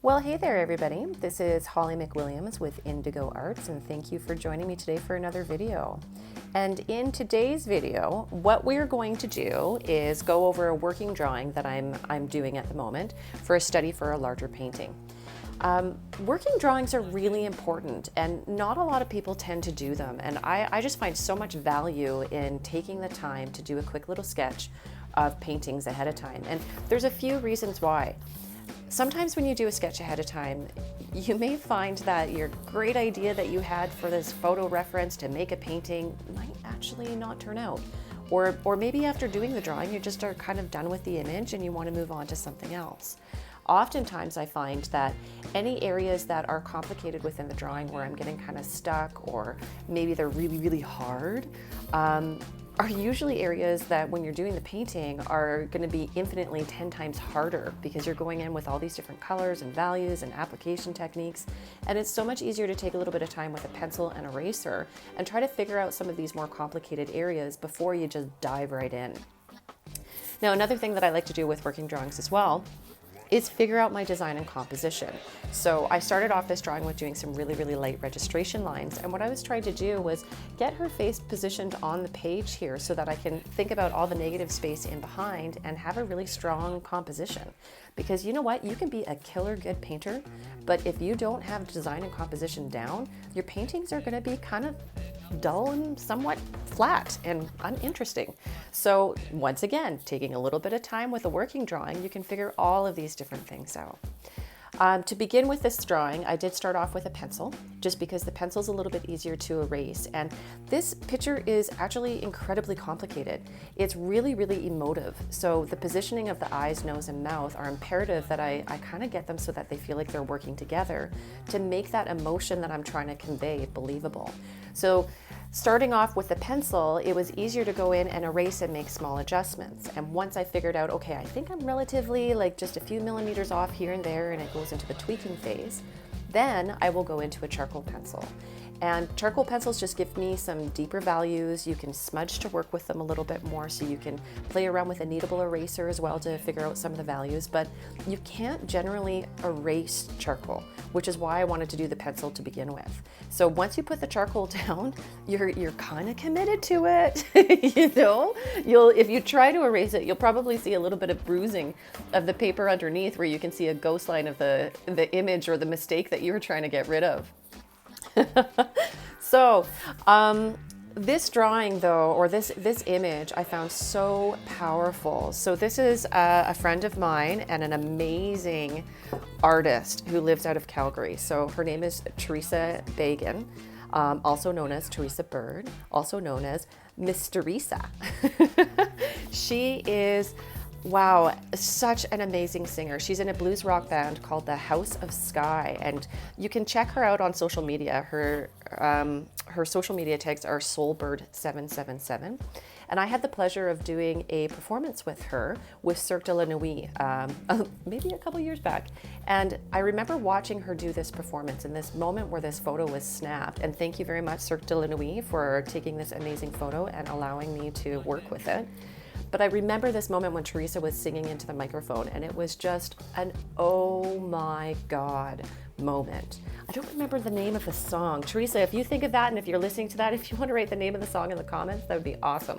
Well, hey there everybody. This is Holly McWilliams with Indigo Arts, and thank you for joining me today for another video. And in today's video, what we're going to do is go over a working drawing that I'm doing at the moment for a study for a larger painting. Working drawings are really important, and not a lot of people tend to do them, and I just find so much value in taking the time to do a quick little sketch of paintings ahead of time. And there's a few reasons why. Sometimes when you do a sketch ahead of time, you may find that your great idea that you had for this photo reference to make a painting might actually not turn out. Or maybe after doing the drawing, you just are kind of done with the image and you want to move on to something else. Oftentimes I find that any areas that are complicated within the drawing where I'm getting kind of stuck, or maybe they're really, really hard, are usually areas that when you're doing the painting are going to be infinitely 10 times harder, because you're going in with all these different colors and values and application techniques, and it's so much easier to take a little bit of time with a pencil and eraser and try to figure out some of these more complicated areas before you just dive right in. Now, another thing that I like to do with working drawings as well is figure out my design and composition. So I started off this drawing with doing some really, really light registration lines, and what I was trying to do was get her face positioned on the page here so that I can think about all the negative space in behind and have a really strong composition. Because you know what, you can be a killer good painter, but if you don't have design and composition down, your paintings are gonna be kind of dull and somewhat flat and uninteresting. So once again, taking a little bit of time with a working drawing, you can figure all of these different things out. To begin with this drawing, I did start off with a pencil, just because the pencil is a little bit easier to erase. And this picture is actually incredibly complicated. It's really, really emotive. So the positioning of the eyes, nose, and mouth are imperative that I kind of get them so that they feel like they're working together to make that emotion that I'm trying to convey believable. So starting off with the pencil, it was easier to go in and erase and make small adjustments. And once I figured out, okay, I think I'm relatively like just a few millimeters off here and there, and it goes into the tweaking phase, then I will go into a charcoal pencil. And charcoal pencils just give me some deeper values. You can smudge to work with them a little bit more, so you can play around with a kneadable eraser as well to figure out some of the values, but you can't generally erase charcoal, which is why I wanted to do the pencil to begin with. So once you put the charcoal down, you're kind of committed to it. You know, if you try to erase it, you'll probably see a little bit of bruising of the paper underneath, where you can see a ghost line of the image or the mistake that you were trying to get rid of. So this drawing though, or this image, I found so powerful. So this is a friend of mine and an amazing artist who lives out of Calgary. So her name is Theresa Bagan, also known as Theresa Bird, also known as Miss Theresa. She is, wow, such an amazing singer. She's in a blues rock band called the House of Sky, and you can check her out on social media. Her social media tags are soulbird777, and I had the pleasure of doing a performance with her with Cirque de la Nuit maybe a couple years back, and I remember watching her do this performance in this moment where this photo was snapped. And thank you very much, Cirque de la Nuit, for taking this amazing photo and allowing me to work with it. But I remember this moment when Theresa was singing into the microphone, and it was just an oh my God moment. I don't remember the name of the song. Theresa, if you think of that, and if you're listening to that, if you want to write the name of the song in the comments, that would be awesome.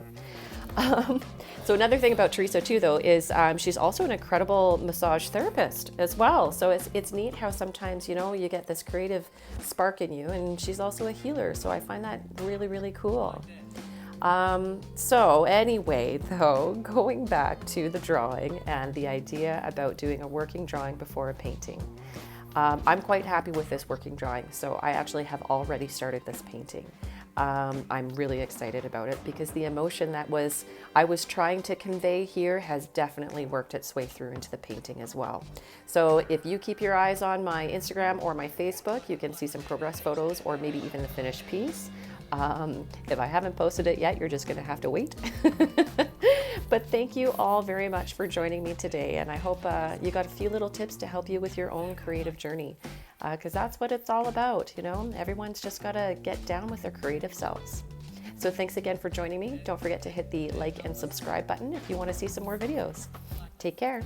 So another thing about Theresa too, though, is she's also an incredible massage therapist as well. So it's neat how sometimes, you know, you get this creative spark in you, and she's also a healer. So I find that really, really cool. So anyway, though, going back to the drawing and the idea about doing a working drawing before a painting, I'm quite happy with this working drawing. So I actually have already started this painting. I'm really excited about it because the emotion that I was trying to convey here has definitely worked its way through into the painting as well. So if you keep your eyes on my Instagram or my Facebook, you can see some progress photos or maybe even the finished piece. If I haven't posted it yet, you're just going to have to wait. But thank you all very much for joining me today, and I hope you got a few little tips to help you with your own creative journey, because that's what it's all about, you know? Everyone's just got to get down with their creative selves. So thanks again for joining me. Don't forget to hit the like and subscribe button if you want to see some more videos. Take care.